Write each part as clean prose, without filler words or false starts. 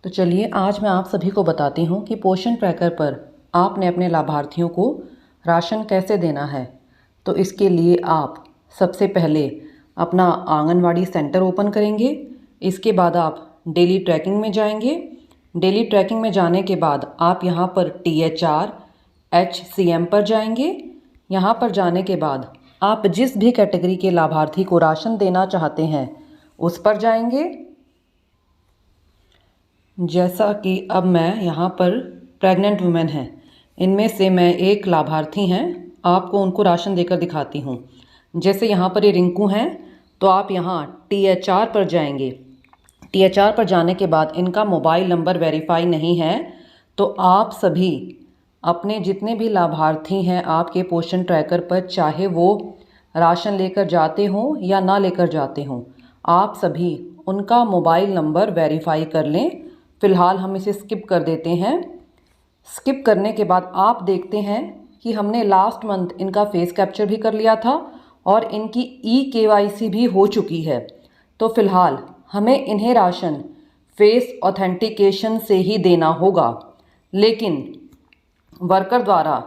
तो चलिए आज मैं आप सभी को बताती हूँ कि पोषण ट्रैकर पर आपने अपने लाभार्थियों को राशन कैसे देना है। तो इसके लिए आप सबसे पहले अपना आंगनवाड़ी सेंटर ओपन करेंगे। इसके बाद आप डेली ट्रैकिंग में जाएंगे। डेली ट्रैकिंग में जाने के बाद आप यहाँ पर THR HCM पर जाएंगे। यहाँ पर जाने के बाद आप जिस भी कैटेगरी के लाभार्थी को राशन देना चाहते हैं उस पर जाएंगे। जैसा कि अब मैं यहाँ पर प्रेग्नेंट वुमेन हैं, इनमें से मैं एक लाभार्थी हैं, आपको उनको राशन देकर दिखाती हूँ। जैसे यहाँ पर ये रिंकू हैं, तो आप यहाँ THR पर जाएंगे। THR पर जाने के बाद इनका मोबाइल नंबर वेरीफाई नहीं है, तो आप सभी अपने जितने भी लाभार्थी हैं आपके पोषण ट्रैकर पर, चाहे वो राशन लेकर जाते हों या ना लेकर जाते हों, आप सभी उनका मोबाइल नंबर वेरीफाई कर लें। फ़िलहाल हम इसे स्किप कर देते हैं। स्किप करने के बाद आप देखते हैं कि हमने लास्ट मंथ इनका फेस कैप्चर भी कर लिया था और इनकी eKYC भी हो चुकी है। तो फ़िलहाल हमें इन्हें राशन फेस ऑथेंटिकेशन से ही देना होगा, लेकिन वर्कर द्वारा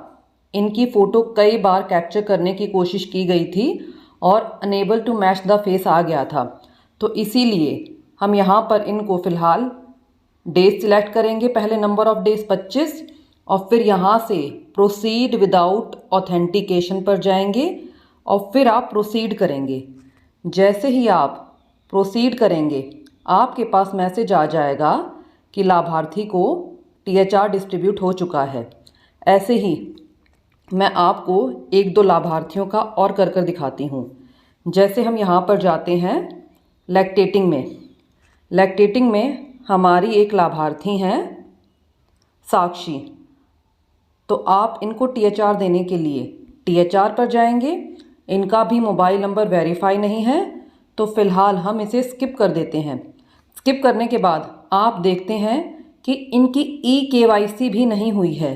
इनकी फ़ोटो कई बार कैप्चर करने की कोशिश की गई थी और unable to match the face आ गया था। तो इसीलिए हम यहाँ पर इनको फ़िलहाल डेज सिलेक्ट करेंगे। पहले नंबर ऑफ़ डेज 25 और फिर यहाँ से प्रोसीड विदाउट ऑथेंटिकेशन पर जाएंगे और फिर आप प्रोसीड करेंगे। जैसे ही आप प्रोसीड करेंगे आपके पास मैसेज आ जाएगा कि लाभार्थी को THR डिस्ट्रीब्यूट हो चुका है। ऐसे ही मैं आपको एक दो लाभार्थियों का और कर दिखाती हूँ। जैसे हम यहाँ पर जाते हैं लैक्टेटिंग में। लैक्टेटिंग में हमारी एक लाभार्थी हैं साक्षी, तो आप इनको THR देने के लिए THR पर जाएंगे। इनका भी मोबाइल नंबर वेरीफाई नहीं है, तो फ़िलहाल हम इसे स्किप कर देते हैं। स्किप करने के बाद आप देखते हैं कि इनकी eKYC भी नहीं हुई है।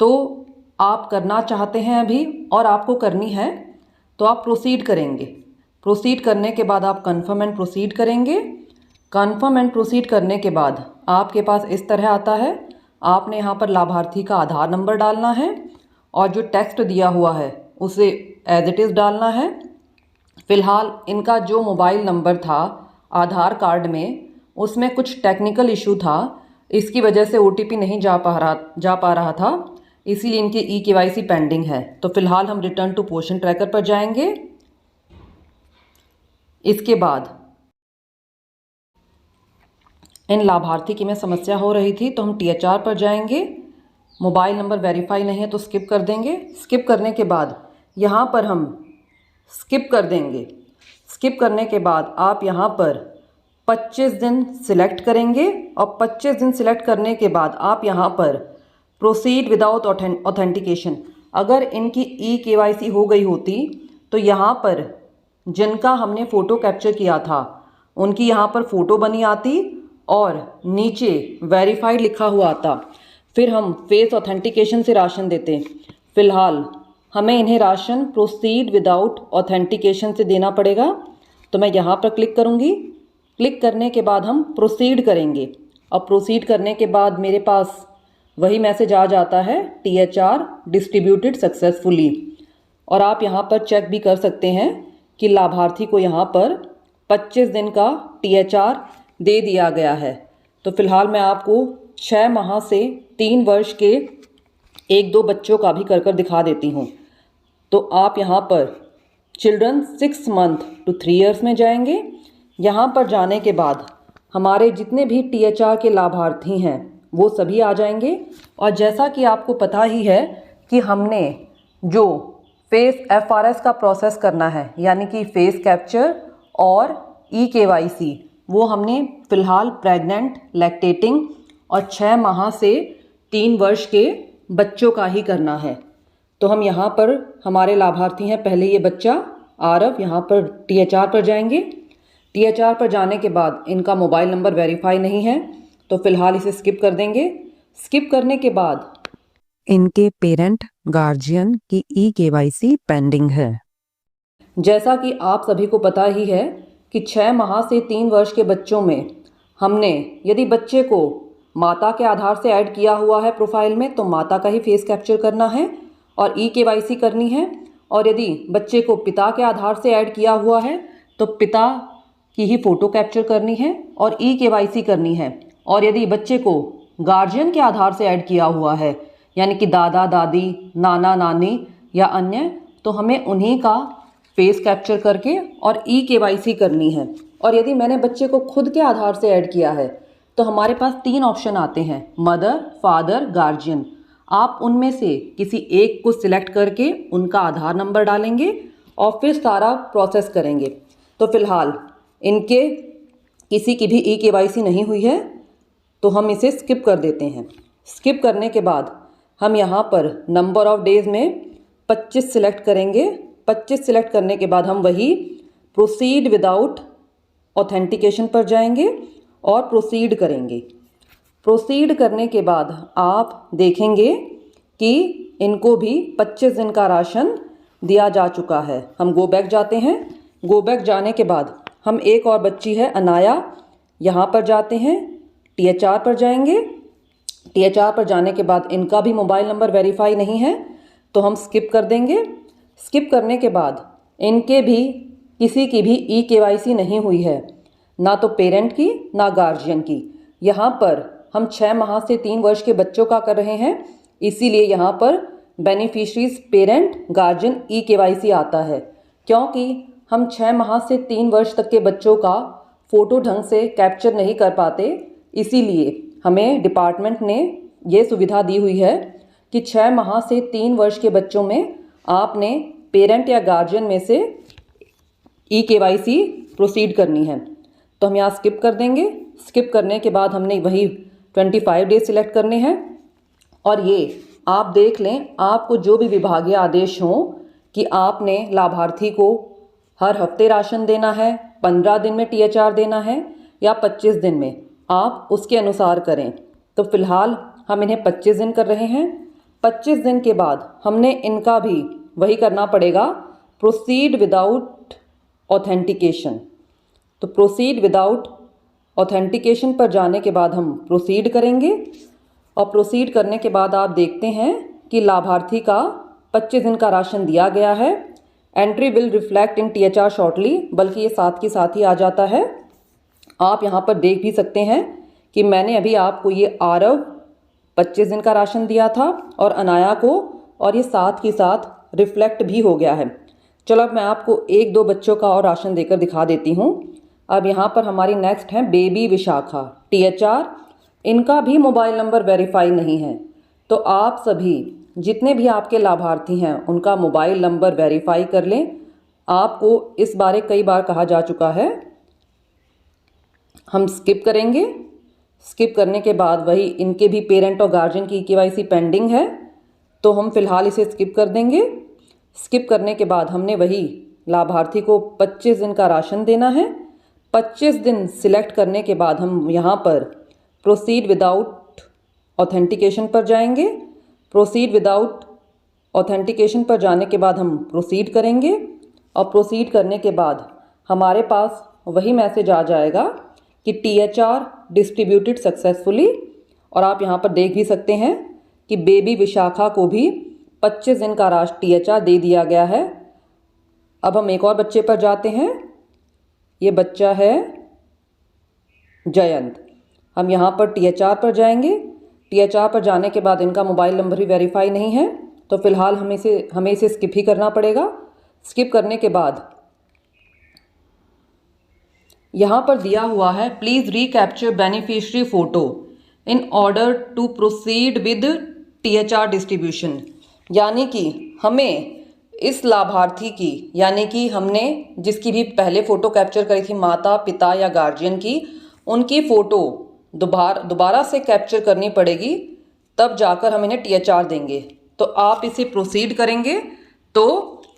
तो आप करना चाहते हैं अभी और आपको करनी है, तो आप प्रोसीड करेंगे। प्रोसीड करने के बाद आप कन्फर्म एंड प्रोसीड करेंगे। कन्फर्म एंड प्रोसीड करने के बाद आपके पास इस तरह आता है। आपने यहाँ पर लाभार्थी का आधार नंबर डालना है और जो टेक्स्ट दिया हुआ है उसे एज इट इज़ डालना है। फ़िलहाल इनका जो मोबाइल नंबर था आधार कार्ड में, उसमें कुछ टेक्निकल इशू था, इसकी वजह से OTP नहीं जा पा रहा था, इसीलिए इनकी eKYC पेंडिंग है। तो फ़िलहाल हम रिटर्न टू पोषण ट्रैकर पर जाएंगे। इसके बाद इन लाभार्थी की में समस्या हो रही थी, तो हम THR पर जाएंगे। मोबाइल नंबर वेरीफाई नहीं है तो स्किप कर देंगे। स्किप करने के बाद यहाँ पर हम स्किप कर देंगे। स्किप करने के बाद आप यहाँ पर 25 दिन सिलेक्ट करेंगे और 25 दिन सिलेक्ट करने के बाद आप यहाँ पर प्रोसीड विदाउट ऑथेंटिकेशन, अगर इनकी eKYC हो गई होती तो यहाँ पर जिनका हमने फ़ोटो कैप्चर किया था उनकी यहाँ पर फ़ोटो बनी आती और नीचे वेरीफाइड लिखा हुआ आता, फिर हम फेस ऑथेंटिकेशन से राशन देते। फ़िलहाल हमें इन्हें राशन प्रोसीड विदाउट ऑथेंटिकेशन से देना पड़ेगा। तो मैं यहाँ पर क्लिक करूँगी। क्लिक करने के बाद हम प्रोसीड करेंगे और प्रोसीड करने के बाद मेरे पास वही मैसेज आ जाता है THR डिस्ट्रीब्यूटेड सक्सेसफुली। और आप यहाँ पर चेक भी कर सकते हैं कि लाभार्थी को यहाँ पर 25 दिन का THR दे दिया गया है। तो फ़िलहाल मैं आपको 6 माह से 3 वर्ष के एक दो बच्चों का भी कर दिखा देती हूँ। तो आप यहाँ पर चिल्ड्रन 6 मंथ टू 3 ईयर्स में जाएंगे। यहाँ पर जाने के बाद हमारे जितने भी THR के लाभार्थी हैं वो सभी आ जाएंगे। और जैसा कि आपको पता ही है कि हमने जो फेस FRS का प्रोसेस करना है, यानी कि फेस कैप्चर और eKYC, वो हमने फ़िलहाल प्रेग्नेंट, लैक्टेटिंग और 6 माह से 3 वर्ष के बच्चों का ही करना है। तो हम यहाँ पर हमारे लाभार्थी हैं, पहले ये बच्चा आरव, यहाँ पर THR पर जाएंगे। THR पर जाने के बाद इनका मोबाइल नंबर वेरीफाई नहीं है, तो फ़िलहाल इसे स्किप कर देंगे। स्किप करने के बाद इनके पेरेंट गार्जियन की eKYC पेंडिंग है। जैसा कि आप सभी को पता ही है कि 6 माह से 3 वर्ष के बच्चों में हमने यदि बच्चे को माता के आधार से ऐड किया हुआ है प्रोफाइल में तो माता का ही फेस कैप्चर करना है और ई-केवाईसी करनी है। और यदि बच्चे को पिता के आधार से ऐड किया हुआ है तो पिता की ही फ़ोटो कैप्चर करनी है और ई-केवाईसी करनी है। और यदि बच्चे को गार्जियन के आधार से ऐड किया हुआ है यानी कि दादा दादी, नाना नानी या अन्य, तो हमें उन्हीं का फेस कैप्चर करके और ई-केवाईसी करनी है। और यदि मैंने बच्चे को खुद के आधार से ऐड किया है तो हमारे पास 3 ऑप्शन आते हैं, मदर, फादर, गार्जियन। आप उनमें से किसी एक को सिलेक्ट करके उनका आधार नंबर डालेंगे और फिर सारा प्रोसेस करेंगे। तो फिलहाल इनके किसी की भी ई-केवाईसी नहीं हुई है तो हम इसे स्किप कर देते हैं। स्किप करने के बाद हम यहाँ पर नंबर ऑफ डेज़ में 25 सिलेक्ट करेंगे। 25 सिलेक्ट करने के बाद हम वही प्रोसीड विदाउट ऑथेंटिकेशन पर जाएंगे और प्रोसीड करेंगे। प्रोसीड करने के बाद आप देखेंगे कि इनको भी 25 दिन का राशन दिया जा चुका है। हम गो बैक जाते हैं। गो बैक जाने के बाद हम एक और बच्ची है अनाया, यहाँ पर जाते हैं, THR पर जाएंगे। THR पर जाने के बाद इनका भी मोबाइल नंबर वेरीफाई नहीं है तो हम स्किप कर देंगे। स्किप करने के बाद इनके भी किसी की भी ई-केवाईसी नहीं हुई है, ना तो पेरेंट की ना गार्जियन की। यहाँ पर हम 6 माह से 3 वर्ष के बच्चों का कर रहे हैं, इसीलिए यहाँ पर बेनिफिशरीज पेरेंट गार्जियन ई-केवाईसी आता है। क्योंकि हम 6 माह से 3 वर्ष तक के बच्चों का फ़ोटो ढंग से कैप्चर नहीं कर पाते, इसीलिए हमें डिपार्टमेंट ने ये सुविधा दी हुई है कि 6 माह से 3 वर्ष के बच्चों में आपने पेरेंट या गार्जियन में से ई-केवाईसी प्रोसीड करनी है। तो हम यहाँ स्किप कर देंगे। स्किप करने के बाद हमने वही 25 डेज सिलेक्ट करने हैं। और ये आप देख लें, आपको जो भी विभागीय आदेश हों कि आपने लाभार्थी को हर हफ्ते राशन देना है, 15 दिन में THR देना है या 25 दिन में, आप उसके अनुसार करें। तो फिलहाल हम इन्हें 25 दिन कर रहे हैं। 25 दिन के बाद हमने इनका भी वही करना पड़ेगा, प्रोसीड विदाउट ऑथेंटिकेशन। तो प्रोसीड विदाउट ऑथेंटिकेशन पर जाने के बाद हम प्रोसीड करेंगे और प्रोसीड करने के बाद आप देखते हैं कि लाभार्थी का 25 दिन का राशन दिया गया है। Entry will reflect in THR shortly, बल्कि ये साथ के साथ ही आ जाता है। आप यहाँ पर देख भी सकते हैं कि मैंने अभी आपको ये आरव 25 दिन का राशन दिया था और अनाया को, और ये साथ ही साथ रिफ्लेक्ट भी हो गया है। चलो अब मैं आपको 1-2 बच्चों का और राशन देकर दिखा देती हूँ। अब यहाँ पर हमारी नेक्स्ट है बेबी विशाखा, THR। इनका भी मोबाइल नंबर वेरीफाई नहीं है। तो आप सभी जितने भी आपके लाभार्थी हैं उनका मोबाइल नंबर वेरीफाई कर लें। आपको इस बारे कई बार कहा जा चुका है। हम स्किप करेंगे। स्किप करने के बाद वही इनके भी पेरेंट और गार्जियन की ई-केवाईसी पेंडिंग है तो हम फिलहाल इसे स्किप कर देंगे। स्किप करने के बाद हमने वही लाभार्थी को 25 दिन का राशन देना है। 25 दिन सिलेक्ट करने के बाद हम यहाँ पर प्रोसीड विदाउट ऑथेंटिकेशन पर जाएंगे। प्रोसीड विदाउट ऑथेंटिकेशन पर जाने के बाद हम प्रोसीड करेंगे और प्रोसीड करने के बाद हमारे पास वही मैसेज आ जाएगा कि THR डिस्ट्रीब्यूटेड सक्सेसफुली। और आप यहाँ पर देख भी सकते हैं कि बेबी विशाखा को भी 25 दिन का THR दे दिया गया है। अब हम एक और बच्चे पर जाते हैं। ये बच्चा है जयंत। हम यहाँ पर THR पर जाएंगे। THR पर जाने के बाद इनका मोबाइल नंबर भी वेरीफाई नहीं है तो फिलहाल हमें इसे स्किप ही करना पड़ेगा। स्किप करने के बाद यहाँ पर दिया हुआ है please recapture beneficiary photo in order to proceed with THR distribution. यानी कि हमें इस लाभार्थी की, यानी कि हमने जिसकी भी पहले फ़ोटो कैप्चर करी थी माता पिता या गार्जियन की, उनकी फ़ोटो दोबारा से कैप्चर करनी पड़ेगी, तब जाकर हम इन्हें THR देंगे। तो आप इसे प्रोसीड करेंगे तो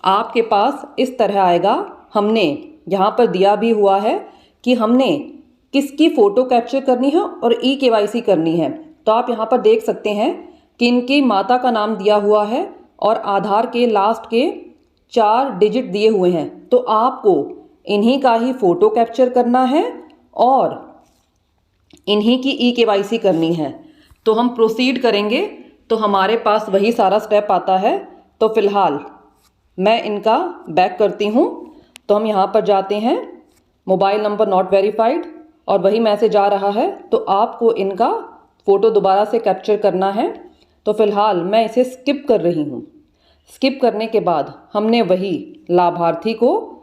आपके पास इस तरह आएगा। हमने यहाँ पर दिया भी हुआ है कि हमने किसकी फ़ोटो कैप्चर करनी है और ई-केवाईसी करनी है। तो आप यहाँ पर देख सकते हैं कि इनकी माता का नाम दिया हुआ है और आधार के लास्ट के 4 डिजिट दिए हुए हैं। तो आपको इन्हीं का ही फ़ोटो कैप्चर करना है और इन्हीं की ई-केवाईसी करनी है। तो हम प्रोसीड करेंगे तो हमारे पास वही सारा स्टेप आता है। तो फ़िलहाल मैं इनका बैक करती हूँ। तो हम यहाँ पर जाते हैं, मोबाइल नंबर नॉट वेरीफाइड, और वही मैसेज आ रहा है। तो आपको इनका फ़ोटो दोबारा से कैप्चर करना है। तो फ़िलहाल मैं इसे स्किप कर रही हूँ। स्किप करने के बाद हमने वही लाभार्थी को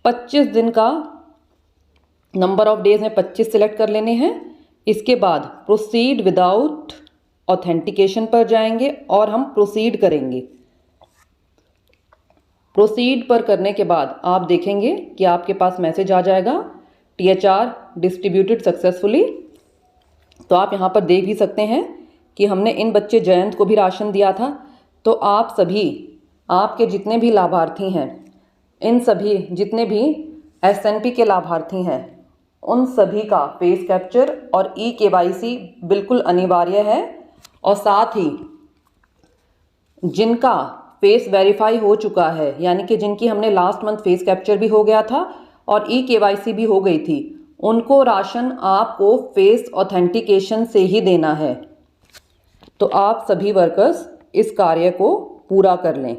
25 दिन का नंबर ऑफ डेज में 25 सिलेक्ट कर लेने हैं। इसके बाद प्रोसीड विदाउट ऑथेंटिकेशन पर जाएंगे और हम प्रोसीड करेंगे। प्रोसीड पर करने के बाद आप देखेंगे कि आपके पास मैसेज आ जाएगा, THR डिस्ट्रीब्यूटेड सक्सेसफुली। तो आप यहाँ पर देख भी सकते हैं कि हमने इन बच्चे जयंत को भी राशन दिया था। तो आप सभी, आपके जितने भी लाभार्थी हैं, इन सभी जितने भी SNP के लाभार्थी हैं, उन सभी का फेस कैप्चर और ई-केवाईसी बिल्कुल अनिवार्य है। और साथ ही जिनका फेस वेरीफाई हो चुका है, यानी कि जिनकी हमने लास्ट मंथ फेस कैप्चर भी हो गया था और ई-केवाईसी भी हो गई थी, उनको राशन आपको फेस ऑथेंटिकेशन से ही देना है। तो आप सभी वर्कर्स इस कार्य को पूरा कर लें।